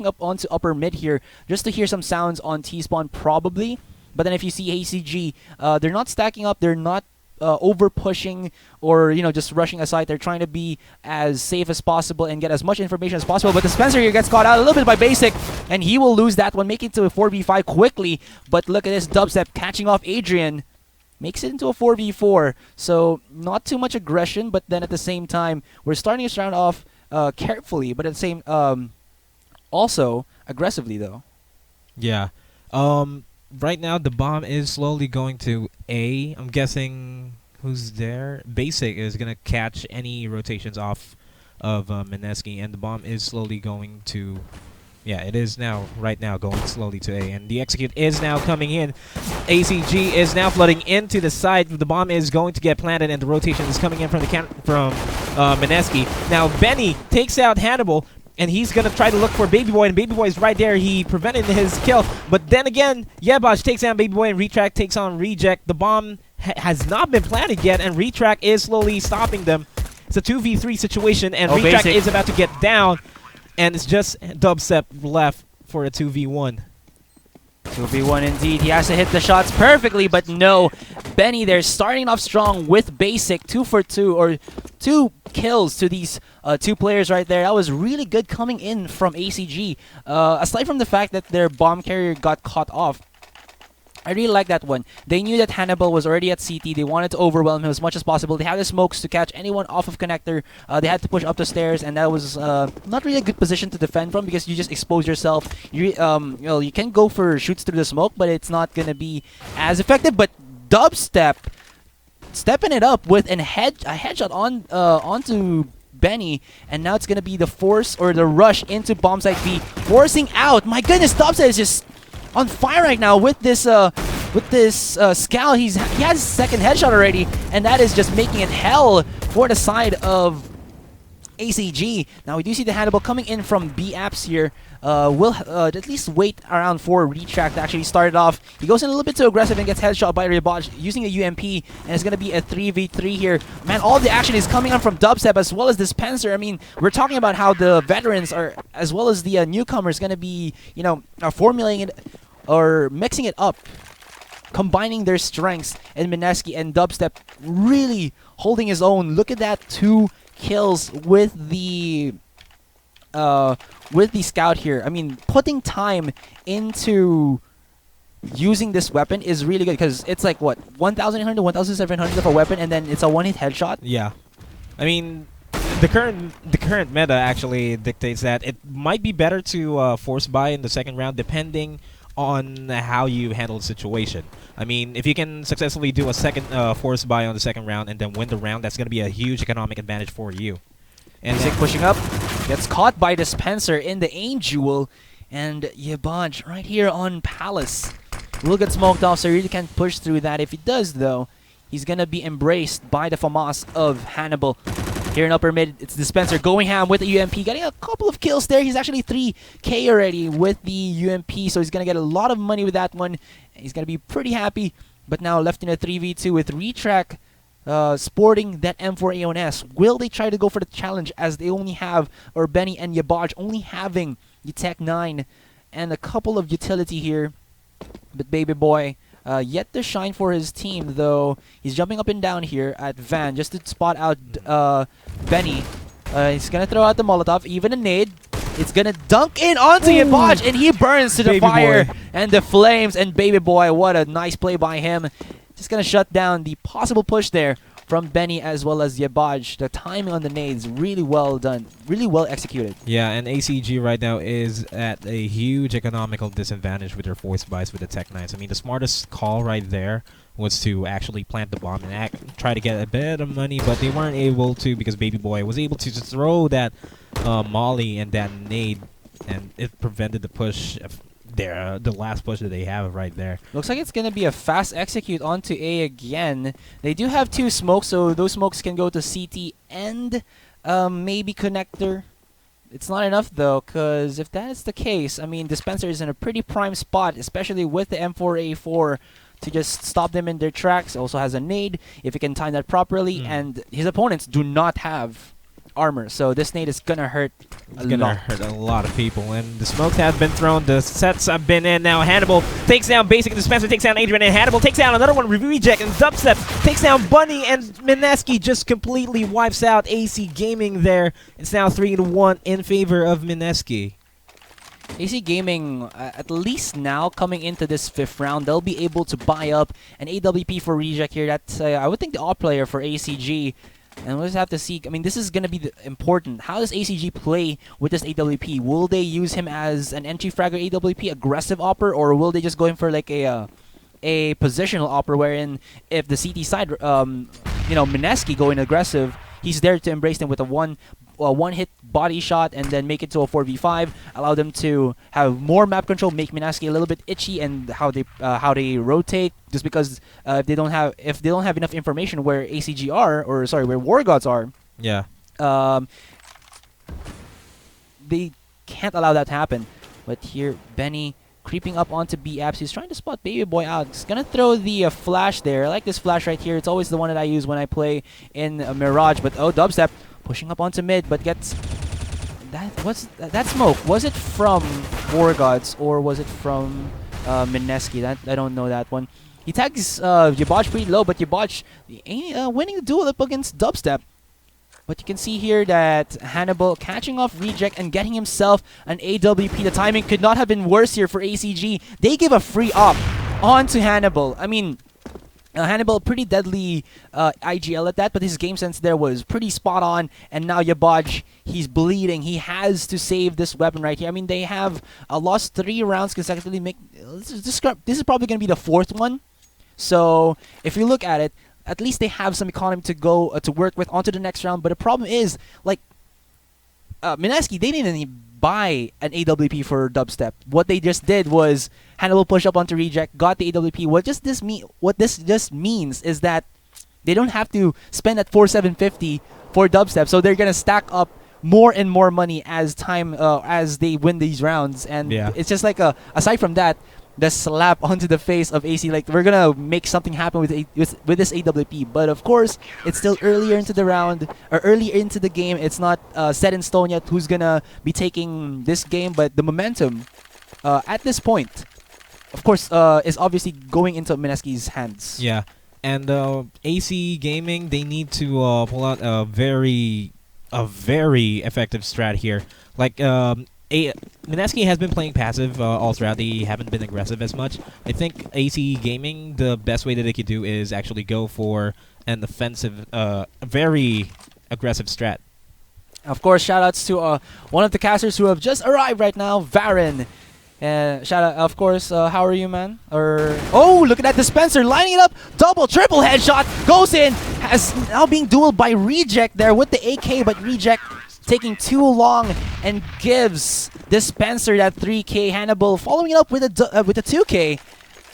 up onto upper mid here just to hear some sounds on T-spawn probably. But then if you see ACG, they're not stacking up. They're not over pushing or just rushing aside. They're trying to be as safe as possible and get as much information as possible. But the Spencer here gets caught out a little bit by Basic, and he will lose that one, making it to a 4v5 quickly. But look at this dubstep catching off Adrian. Makes it into a 4v4. So not too much aggression, but then at the same time, we're starting this round off carefully, but at the same also aggressively though. Yeah. Right now the bomb is slowly going to A. I'm guessing who's there? Basic is gonna catch any rotations off of Mineski, and the bomb is slowly going to. Yeah, it is now, right now, going slowly to A. And the execute is now coming in. ACG is now flooding into the side. The bomb is going to get planted, and the rotation is coming in from Mineski. Now, Benny takes out Hannibal, and he's going to try to look for Baby Boy, and Baby Boy is right there. He prevented his kill. But then again, Yebaj takes down Baby Boy, and Retract takes on Reject. The bomb has not been planted yet, and Retract is slowly stopping them. It's a 2v3 situation, and Retract is about to get down. And it's just Dubstep left for a 2v1. 2v1 indeed. He has to hit the shots perfectly, but no. Benny there starting off strong with Basic. 2 for 2, or 2 kills to these 2 players right there. That was really good coming in from ACG. Aside from the fact that their bomb carrier got caught off, I really like that one. They knew that Hannibal was already at CT. They wanted to overwhelm him as much as possible. They had the smokes to catch anyone off of connector. They had to push up the stairs, and that was not really a good position to defend from because you just expose yourself. You can go for shoots through the smoke, but it's not gonna be as effective. But Dubstep stepping it up with a headshot onto Benny, and now it's gonna be the force or the rush into bomb site B, forcing out. My goodness, Dubstep is just on fire right now with this scowl. He has his second headshot already, and that is just making it hell for the side of ACG. Now we do see the Hannibal coming in from B apps here. We'll at least wait around for Retract to actually start it off. He goes in a little bit too aggressive and gets headshot by Rebaj using a UMP, and it's going to be a 3v3 here. Man, all the action is coming on from Dubstep as well as Dispenser. I mean, we're talking about how the veterans are, as well as the newcomers, going to be, formulating it or mixing it up, combining their strengths. And Mineski and Dubstep really holding his own. Look at that, 2 kills with the scout here. I mean, putting time into using this weapon is really good because it's like what, 1,800, 1,700 of a weapon, and then it's a one-hit headshot. Yeah, I mean, the current meta actually dictates that it might be better to force buy in the second round, depending on how you handle the situation. I mean, if you can successfully do a second force buy on the second round and then win the round, that's going to be a huge economic advantage for you. And Zik pushing up, gets caught by Dispenser in the aim duel, and Yebaj right here on Palace will get smoked off, so he really can't push through that. If he does, though, he's going to be embraced by the FAMAS of Hannibal. Here in upper mid, it's Dispenser going ham with the UMP, getting a couple of kills there. He's actually 3K already with the UMP, so he's going to get a lot of money with that one. He's going to be pretty happy, but now left in a 3v2 with Retract sporting that M4A1S. Will they try to go for the challenge as they only have, or Benny and Yebaj only having the Tech 9 and a couple of utility here, but Baby Boy yet to shine for his team, though. He's jumping up and down here at Van just to spot out Benny. He's going to throw out the Molotov, even a nade. It's going to dunk in onto Yebaj, and he burns to the fire and the flames. And Baby Boy, what a nice play by him. Just going to shut down the possible push there from Benny as well as Yebaj. The timing on the nades, really well done. Really well executed. Yeah, and ACG right now is at a huge economical disadvantage with their force buys with the Tech 9s. I mean, the smartest call right there was to actually plant the bomb and try to get a bit of money, but they weren't able to because Baby Boy was able to just throw that molly and that nade, and it prevented the push. The last push that they have right there. Looks like it's going to be a fast execute onto A again. They do have 2 smokes, so those smokes can go to CT and maybe connector. It's not enough, though, because if that is the case, I mean, Dispenser is in a pretty prime spot, especially with the M4A4 to just stop them in their tracks. Also has a nade, if he can time that properly, and his opponents do not have armor. So this nade is gonna hurt a It's gonna lot. hurt a lot of people. And the smokes have been thrown. The sets have been in. Now Hannibal takes down Basic. And Dispenser takes down Adrian. And Hannibal takes down another one. Reject. And Dubstep takes down Bunny. And Mineski just completely wipes out AC Gaming there. It's now 3-1 in favor of Mineski. AC Gaming, at least now, coming into this 5th round, they'll be able to buy up an AWP for Reject here. That's, I would think, the odd player for ACG. And we'll just have to see. I mean, this is going to be important. How does ACG play with this AWP? Will they use him as an entry fragger AWP, aggressive opper, or will they just go in for like a positional opper, wherein if the CT side, Mineski going aggressive, he's there to embrace them with a one-hit body shot and then make it to a 4v5, allow them to have more map control, make Mineski a little bit itchy, and how they rotate. Just because if they don't have enough information where ACG are, or sorry, where War Gods are, Yeah. they can't allow that to happen. But here, Benny creeping up onto B apps. He's trying to spot Baby Boy out. He's gonna throw the flash there. I like this flash right here. It's always the one that I use when I play in Mirage. But Dubstep pushing up onto mid, but gets that smoke. Was it from War Gods or was it from Mineski? That I don't know that one. He tags Yabaj pretty low, but Yabaj winning the duel up against Dubstep. But you can see here that Hannibal catching off Reject and getting himself an AWP. The timing could not have been worse here for ACG. They give a free op onto Hannibal. I mean, Hannibal, pretty deadly IGL at that, but his game sense there was pretty spot on. And now Yabaj, he's bleeding. He has to save this weapon right here. I mean, they have lost 3 rounds consecutively. This is probably going to be the 4th one. So if you look at it, at least they have some economy to go to work with onto the next round. But the problem is, like, Mineski, they didn't even buy an AWP for Dubstep. What they just did was Hannibal push up onto Reject, got the AWP. What this just means is that they don't have to spend that 4,750 for Dubstep. So they're gonna stack up more and more money as they win these rounds. And it's just like aside from that, the slap onto the face of AC, like, we're gonna make something happen with this AWP. But of course, it's still earlier into the round, or earlier into the game. It's not set in stone yet who's gonna be taking this game, but the momentum at this point, of course, is obviously going into Mineski's hands. Yeah, and AC Gaming, they need to pull out a very effective strat here. Like, Mineski has been playing passive all throughout. They haven't been aggressive as much. I think AC Gaming, the best way that they could do is actually go for an offensive, very aggressive strat. Of course, shoutouts to one of the casters who have just arrived right now, Varin. Shout out, of course. How are you, man? Oh, look at that dispenser lining it up. Double, triple headshot goes in. Has now being dueled by Reject there with the AK, but Reject taking too long and gives Dispenser that 3K. Hannibal following it up with a 2K.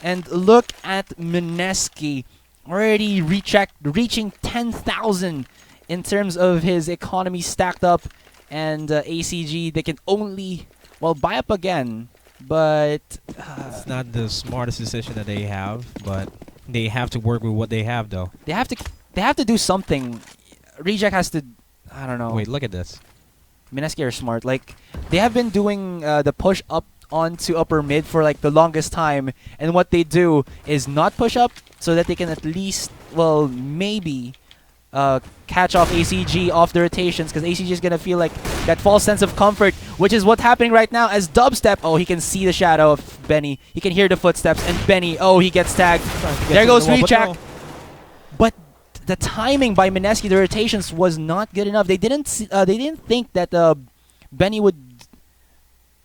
And look at Mineski already reaching 10,000 in terms of his economy stacked up. And ACG, they can only, well, buy up again. But it's not the smartest decision that they have, but they have to work with what they have, though. They have to do something. Reject has to, I don't know. Wait, look at this. Mineski are smart. Like, they have been doing the push up onto upper mid for like the longest time, and what they do is not push up so that they can at least, well, maybe catch off ACG off the rotations, because ACG is gonna feel like that false sense of comfort, which is what's happening right now as Dubstep. Oh, he can see the shadow of Benny. He can hear the footsteps, and Benny, oh, he gets tagged. There goes Recheck. But the timing by Mineski, the rotations was not good enough. They didn't think that Benny would.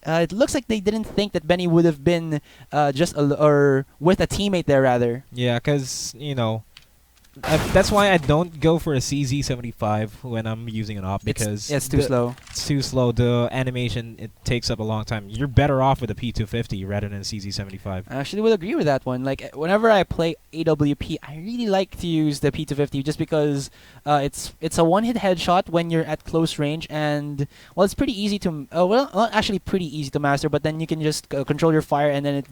It looks like they didn't think that Benny would have been or with a teammate there rather. Yeah, because you know. That's why I don't go for a CZ75 when I'm using an op, because it's too slow. It's too slow. The animation, it takes up a long time. You're better off with a P250 rather than a CZ75. I actually would agree with that one. Like, whenever I play AWP, I really like to use the P250 just because it's a one-hit headshot when you're at close range, and well, it's pretty easy to well, not actually pretty easy to master, but then you can just control your fire, and then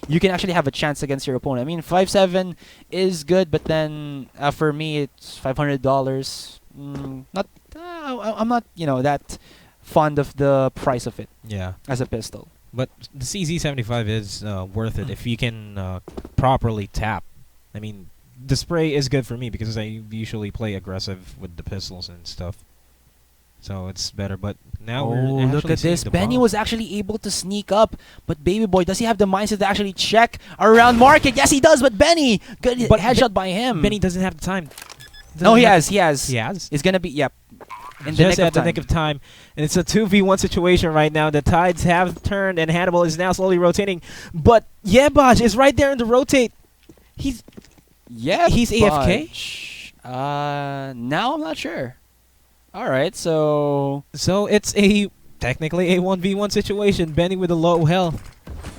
you can actually have a chance against your opponent. I mean, 5.7 is good, but then for me, it's $500. Not I'm not, that fond of the price of it Yeah. as a pistol. But the CZ75 is worth it if you can properly tap. I mean, the spray is good for me because I usually play aggressive with the pistols and stuff. So it's better. But now we're Look actually at seeing this. the Benny bomb. was actually able to sneak up, but Baby Boy, does he have the mindset to actually check around market? Yes, he does, but Benny, good But headshot by him. Benny doesn't have the time. No, he Doesn't has. He has. It's gonna be, yep. In Just the nick at of the time. nick of time. And it's a 2v1 situation right now. The tides have turned, and Hannibal is now slowly rotating. But Yebaj is right there in the rotate. He's He's AFK? Now I'm not sure. Alright, so it's technically a 1v1 situation. Benny with a low health.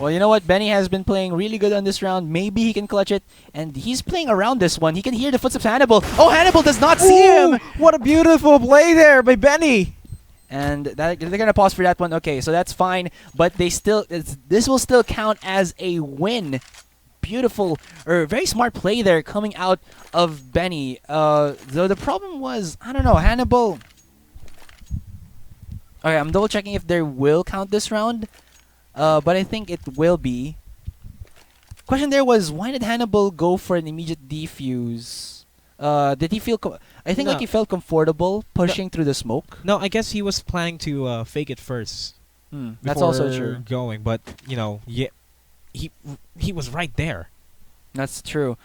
well, you know what? Benny has been playing really good on this round. Maybe he can clutch it. And he's playing around this one. He can hear the footsteps of Hannibal. Oh, Hannibal does not see him! What a beautiful play there by Benny. And they're going to pause for that one. Okay, so that's fine. But this will still count as a win. Beautiful, or very smart play there coming out of Benny. Though the problem was, I don't know, Hannibal. Okay, I'm double checking if they will count this round. But I think it will be. Question there was, why did Hannibal go for an immediate defuse? Did he feel? I think No. like he felt comfortable pushing through the smoke. No, I guess he was planning to fake it first. That's also before true. Going, but he was right there. That's true.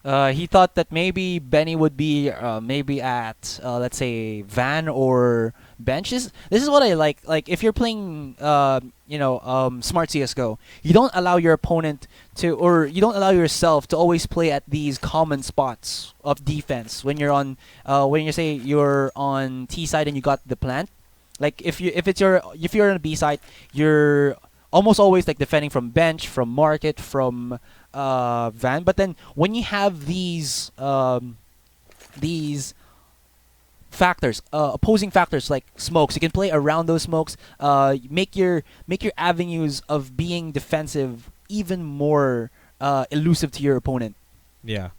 He thought that maybe Benny would be maybe at let's say van or benches. This is what I like. Like if you're playing smart CS:GO, you don't allow your opponent to, or you don't allow yourself to always play at these common spots of defense when you're on when you say you're on T side and you got the plant. Like if you're on a B side, you're almost always like defending from bench, from market, from van. But then when you have these factors, opposing factors like smokes, you can play around those smokes. Make your avenues of being defensive even more elusive to your opponent. Yeah.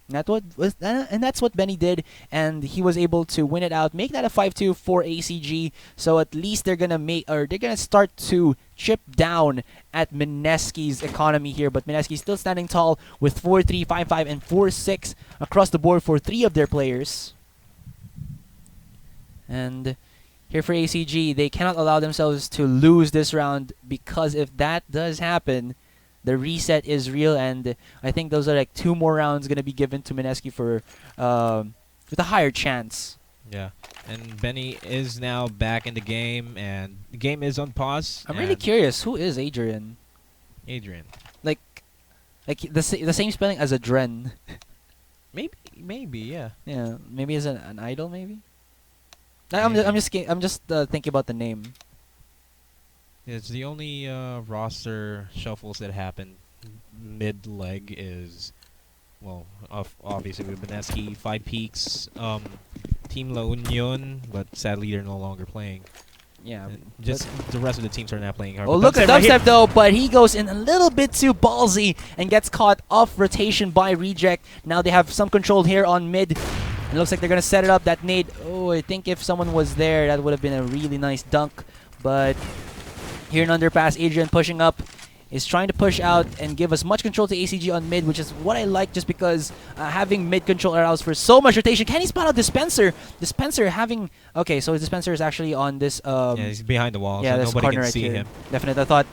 And that's what Benny did, and he was able to win it out, make that a 5-2 for ACG. So at least they're gonna start to chip down at Mineski's economy here. But Mineski still standing tall with 4-3, 5-5, and 4-6 across the board for 3 of their players. And here for ACG, they cannot allow themselves to lose this round, because if that does happen, the reset is real, and I think those are like 2 more rounds going to be given to Mineski for with a higher chance. Yeah. And Benny is now back in the game, and the game is on pause. I'm really curious, who is Adrian? Adrian. Like the same spelling as Adren. Maybe, yeah. Yeah, maybe as an idol, maybe. I'm just thinking about the name. It's the only roster shuffles that happened mid-leg is, well, obviously with Mineski, 5 Peaks, Team La Union, but sadly they're no longer playing. Yeah. Just the rest of the teams are now playing hard. Oh, look at Dubstep though, but he goes in a little bit too ballsy and gets caught off rotation by Reject. Now they have some control here on mid. It looks like they're going to set it up, that nade. Oh, I think if someone was there, that would have been a really nice dunk. But here in underpass, Adrian pushing up, is trying to push out and give as much control to ACG on mid, which is what I like, just because having mid control allows for so much rotation. Can he spot out Dispenser? Dispenser having... Okay, so Dispenser is actually on this... yeah, he's behind the wall, yeah, so nobody can right see here. him. Definitely, I thought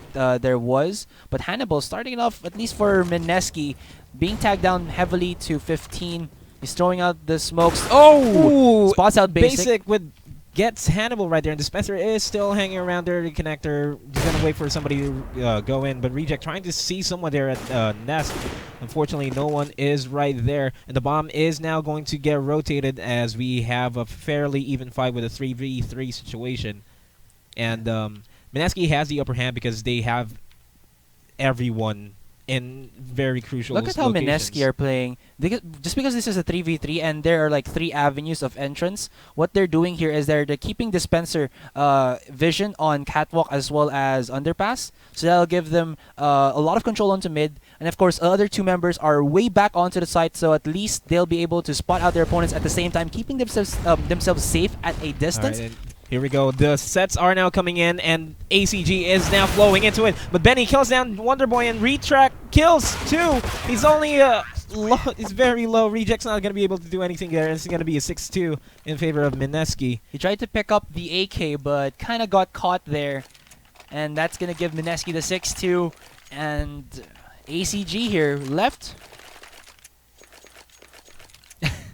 there was. But Hannibal starting it off, at least for Mineski, being tagged down heavily to 15. He's throwing out the smokes. Oh! Ooh, Spots out Basic. Gets Hannibal right there, and Dispenser is still hanging around there. The connector, he's gonna wait for somebody to go in, but Reject trying to see someone there at Nest. Unfortunately, no one is right there, and the bomb is now going to get rotated as we have a fairly even fight with a 3v3 situation. And Mineski has the upper hand because they have everyone in very crucial Look at how locations. Mineski are playing. Just because this is a 3v3 and there are like 3 avenues of entrance, what they're doing here is they're keeping Dispenser vision on catwalk as well as underpass. So that'll give them a lot of control onto mid. And of course, other 2 members are way back onto the site, so at least they'll be able to spot out their opponents at the same time, keeping themselves safe at a distance. All right, here we go. The sets are now coming in, and ACG is now flowing into it. But Benny kills down Wonderboy, and Retrack kills too. He's only low. He's very low. Reject's not going to be able to do anything there. It's going to be a 6-2 in favor of Mineski. He tried to pick up the AK, but kind of got caught there. And that's going to give Mineski the 6-2. And ACG here left.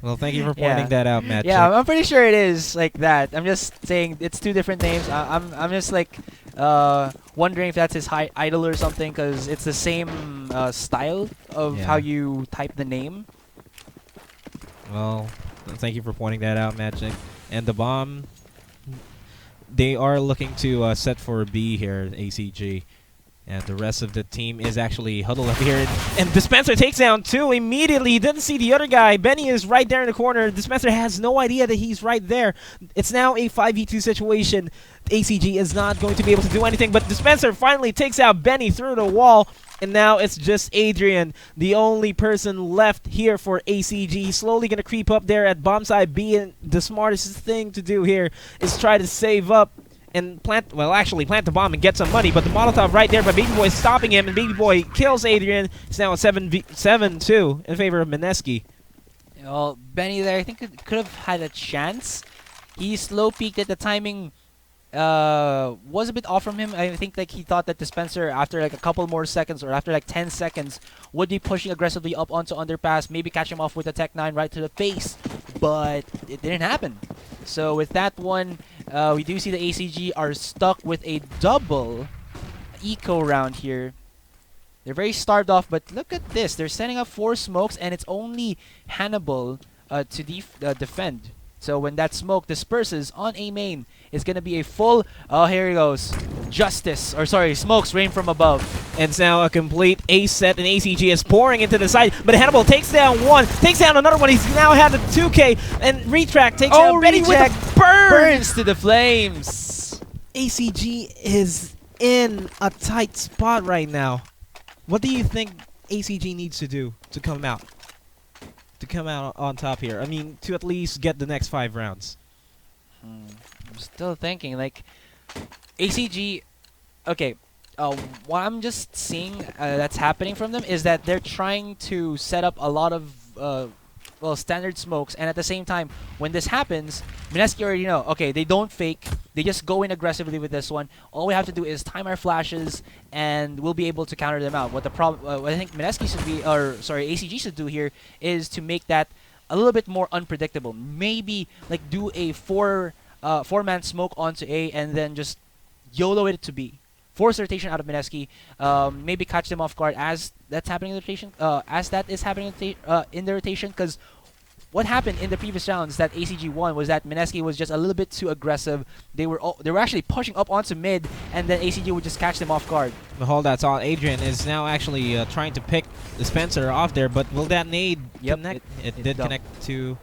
Well, thank you for pointing that out, Matt. Yeah, I'm pretty sure it is like that. I'm just saying it's 2 different names. I'm just like wondering if that's his idol or something, because it's the same style of how you type the name. Well, thank you for pointing that out, Magic. And the bomb, they are looking to set for B here, ACG. And the rest of the team is actually huddled up here. And Dispenser takes down 2 immediately. He didn't see the other guy. Benny is right there in the corner. Dispenser has no idea that he's right there. It's now a 5v2 situation. ACG is not going to be able to do anything. But Dispenser finally takes out Benny through the wall. And now it's just Adrian, the only person left here for ACG. He's slowly going to creep up there at bomb side B. And the smartest thing to do here is try to save up and plant the bomb and get some money. But the Molotov right there by Baby Boy is stopping him, and Baby Boy kills Adrian. It's now a 7-2 in favor of Mineski. Well, Benny there, I think could have had a chance. He slow peaked at the timing. Was a bit off from him. I think like he thought that Dispenser after like a couple more seconds or after like 10 seconds would be pushing aggressively up onto underpass, maybe catch him off with a Tech 9 right to the face, but it didn't happen. So with that one, we do see the ACG are stuck with a double eco round here. They're very starved off, but look at this. They're setting up 4 smokes, and it's only Hannibal to defend. So when that smoke disperses on A main, it's going to be a full, oh, here he goes, smokes rain from above. It's now a complete ace set, and ACG is pouring into the side, but Hannibal takes down 1, takes down another one. He's now had the 2K, and Retrack takes down Benny with a burns to the flames. ACG is in a tight spot right now. What do you think ACG needs to do to come out? To come out on top here? I mean, to at least get the next 5 rounds. I'm still thinking, like, ACG, okay, what I'm just seeing that's happening from them is that they're trying to set up a lot of, standard smokes, and at the same time, when this happens, Mineski already know, okay, they don't fake, they just go in aggressively with this one. All we have to do is time our flashes, and we'll be able to counter them out. What the problem, what I think Mineski should be, ACG should do here is to make that a little bit more unpredictable. Maybe, like, do a four-man smoke onto A, and then just YOLO it to B. Force rotation out of Mineski. Maybe catch them off guard as that's happening in the rotation. As that is happening in the rotation, because what happened in the previous rounds that ACG won was that Mineski was just a little bit too aggressive. They were actually pushing up onto mid, and then ACG would just catch them off guard. The hold that's on. Adrian is now actually trying to pick Dispenser off there, but will that nade connect? It did connect to...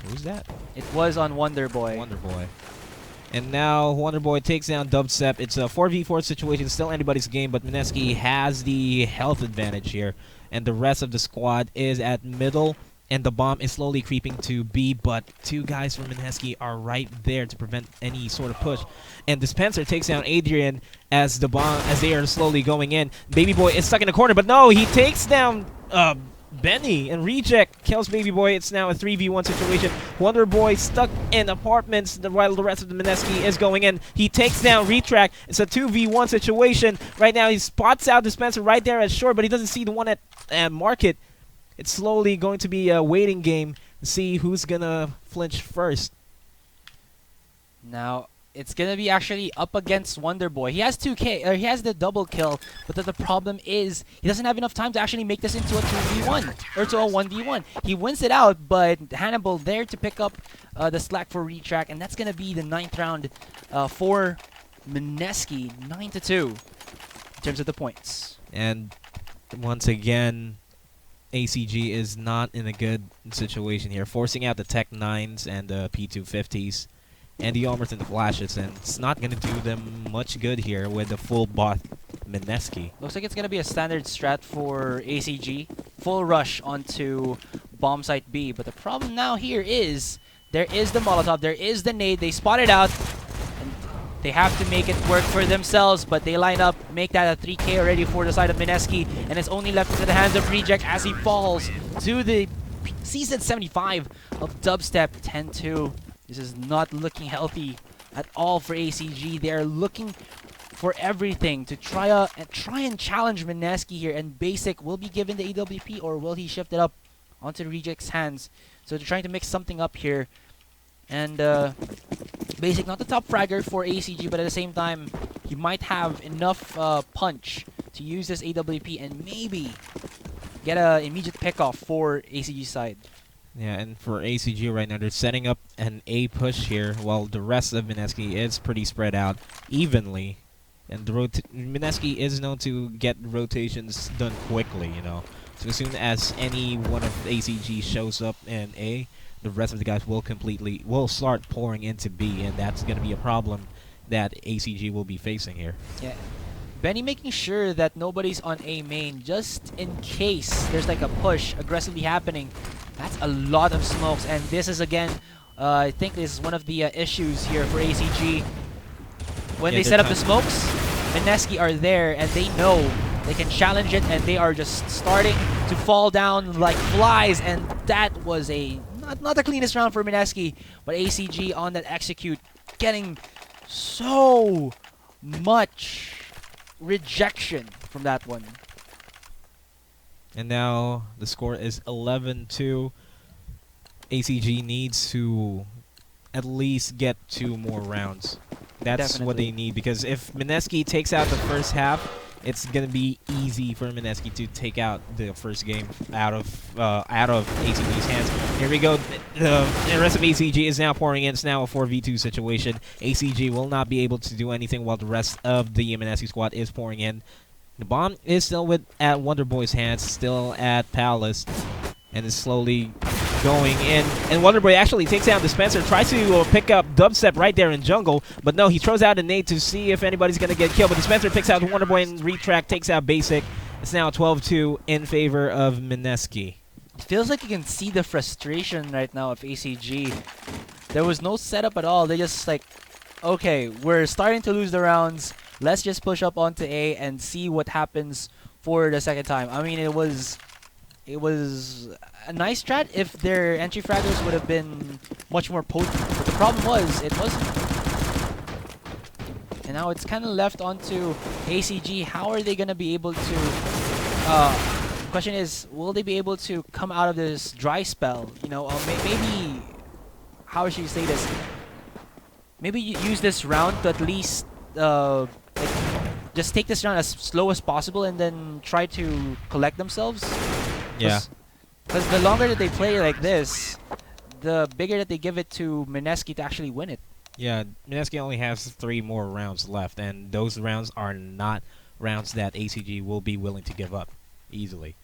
Who's that? It was on Wonderboy. Wonderboy. And now Wonderboy takes down Dubstep. It's a 4v4 situation, still anybody's game, but Mineski has the health advantage here. And the rest of the squad is at middle, and the bomb is slowly creeping to B, but 2 guys from Mineski are right there to prevent any sort of push. And Dispenser takes down Adrian as the bomb, as they are slowly going in. Baby Boy is stuck in the corner, but no, he takes down Benny, and Reject kills Baby Boy. It's now a 3v1 situation. Wonder Boy stuck in apartments while the rest of the Mineski is going in. He takes down Retrack. It's a 2v1 situation. Right now he spots out Dispenser right there at short, but he doesn't see the one at Market. It's slowly going to be a waiting game to see who's gonna flinch first. Now it's gonna be actually up against Wonderboy. He has 2K, he has the double kill, but the problem is he doesn't have enough time to actually make this into a 2v1 or to a 1v1. He wins it out, but Hannibal there to pick up the slack for Retrack, and that's gonna be the 9th round for Mineski, 9-2 in terms of the points. And once again, ACG is not in a good situation here, forcing out the Tech 9s and the P250s and the armors and the flashes, and it's not going to do them much good here with the full bot Mineski. Looks like it's going to be a standard strat for ACG. Full rush onto bomb site B. But the problem now here is there is the Molotov, there is the nade. They spot it out. And they have to make it work for themselves, but they line up, make that a 3K already for the side of Mineski, and it's only left into the hands of Reject as he falls to the Season 75 of Dubstep 10-2. This is not looking healthy at all for ACG. They are looking for everything to try and challenge Mineski here, and Basic will be given the AWP, or will he shift it up onto Reject's hands? So they're trying to mix something up here, and Basic not the top fragger for ACG, but at the same time he might have enough punch to use this AWP and maybe get an immediate pickoff for ACG side. Yeah, and for ACG right now, they're setting up an A push here, while the rest of Mineski is pretty spread out evenly. And the Mineski is known to get rotations done quickly, you know. So as soon as any one of ACG shows up in A, the rest of the guys will start pouring into B, and that's going to be a problem that ACG will be facing here. Yeah. Benny making sure that nobody's on A main, just in case there's like a push aggressively happening. That's a lot of smokes, and this is again, I think this is one of the issues here for ACG. When they set up the smokes, Mineski are there, and they know they can challenge it, and they are just starting to fall down like flies, and that was not the cleanest round for Mineski, but ACG on that execute, getting so much rejection from that one. And now the score is 11-2. ACG needs to at least get 2 more rounds. That's what they need, because if Mineski takes out the first half, it's gonna be easy for Mineski to take out the first game out of ACG's hands. Here we go. The rest of ACG is now pouring in. It's now a 4v2 situation. ACG will not be able to do anything while the rest of the Mineski squad is pouring in. The bomb is still at Wonderboy's hands, still at Palace, and is slowly going in. And Wonderboy actually takes down Dispenser, tries to pick up Dubstep right there in jungle, but no, he throws out a nade to see if anybody's going to get killed, but Dispenser picks out Wonderboy and Retract takes out Basic. It's now 12-2 in favor of Mineski. It feels like you can see the frustration right now of ACG. There was no setup at all. They just like, okay, we're starting to lose the rounds. Let's just push up onto A and see what happens for the second time. I mean, it was a nice strat if their entry fraggers would have been much more potent. But the problem was, it wasn't. And now it's kind of left onto ACG. How are they going to be able to... question is, will they be able to come out of this dry spell? You know, maybe... How should you say this? Maybe you use this round to at least... just take this round as slow as possible and then try to collect themselves. Yeah. Because the longer that they play like this, the bigger that they give it to Mineski to actually win it. Yeah, Mineski only has 3 more rounds left, and those rounds are not rounds that ACG will be willing to give up easily.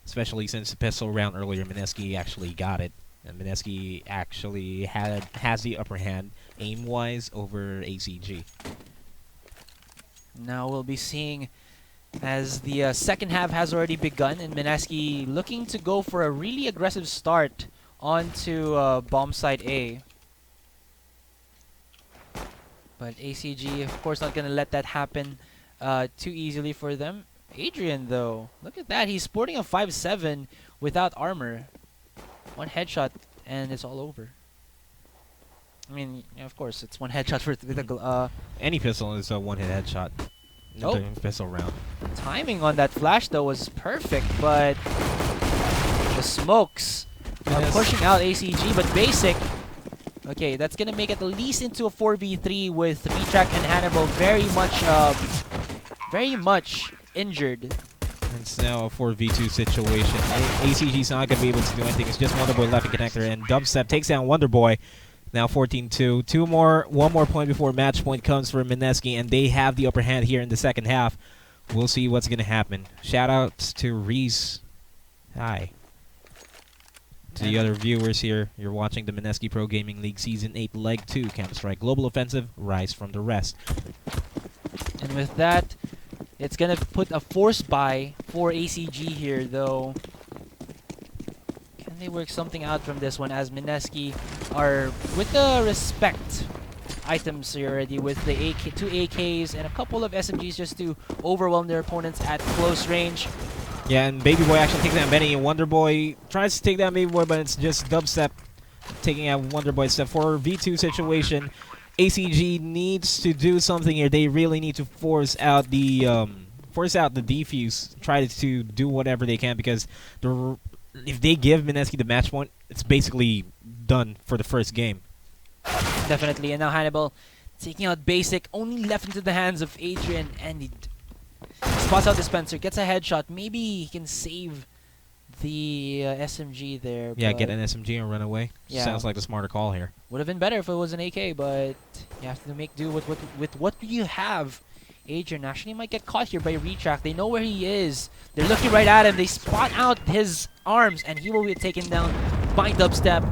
Especially since the pistol round earlier, Mineski actually got it. And Mineski actually has the upper hand aim-wise over ACG. Now we'll be seeing as the second half has already begun, and Mineski looking to go for a really aggressive start onto bomb site A. But ACG, of course, not going to let that happen too easily for them. Adrian, though, look at that. He's sporting a 5.7 without armor. One headshot, and it's all over. I mean, yeah, of course, it's one headshot with a... Any pistol is a one-hit headshot. Oh. Pistol round. Timing on that flash, though, was perfect, but the smokes are pushing out ACG, but Basic... Okay, that's going to make it at least into a 4v3 with Retract and Hannibal very much injured. It's now a 4v2 situation. ACG's not going to be able to do anything. It's just Wonderboy left in connector, and Dubstep takes down Wonderboy. Now 14-2. One more point before match point comes for Mineski, and they have the upper hand here in the second half. we'll see what's gonna happen. Shout outs to Reese. Hi. To the other viewers here, you're watching the Mineski Pro Gaming League Season 8 Leg 2, Counter-Strike Global Offensive, Rise from the Rest. And with that, it's going to put a force buy for ACG here, though. Can they work something out from this one, as Mineski are with the respect items here already, with the AK, 2 AKs and a couple of SMGs just to overwhelm their opponents at close range. Yeah, and Baby Boy actually takes down Benny, and Wonder Boy tries to take down Baby Boy, but it's just Dubstep taking out Wonder Boy. Step for V2 situation. ACG needs to do something here. They really need to force out the defuse. Try to do whatever they can, because if they give Mineski the match point, it's basically done for the first game. Definitely, and now Hannibal taking out Basic, only left into the hands of Adrian, and he spots out Dispenser, gets a headshot. Maybe he can save the SMG there. Yeah, get an SMG and run away. Yeah. Sounds like the smarter call here. Would have been better if it was an AK, but you have to make do with what you have. Adrian actually might get caught here by Retract. They know where he is. They're looking right at him. They spot out his arms, and he will be taken down by Dubstep.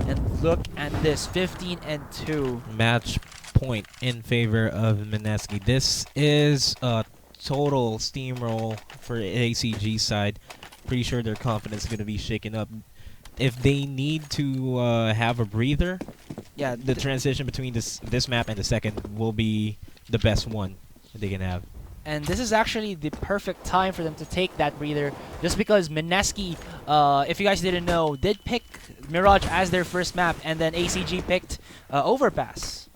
And look at this, 15-2. Match point in favor of Mineski. This is a total steamroll for ACG side. Pretty sure their confidence is going to be shaken up. If they need to have a breather, Yeah, the transition between this map and the second will be the best one that they can have. and this is actually the perfect time for them to take that breather, just because Mineski, if you guys didn't know, did pick Mirage as their first map, and then ACG picked Overpass.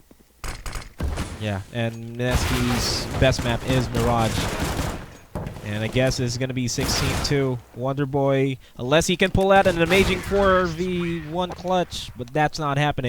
Yeah, and Mineski's best map is Mirage. And I guess it's going to be 16-2. Wonder Boy, unless he can pull out an amazing 4v1 clutch, but that's not happening.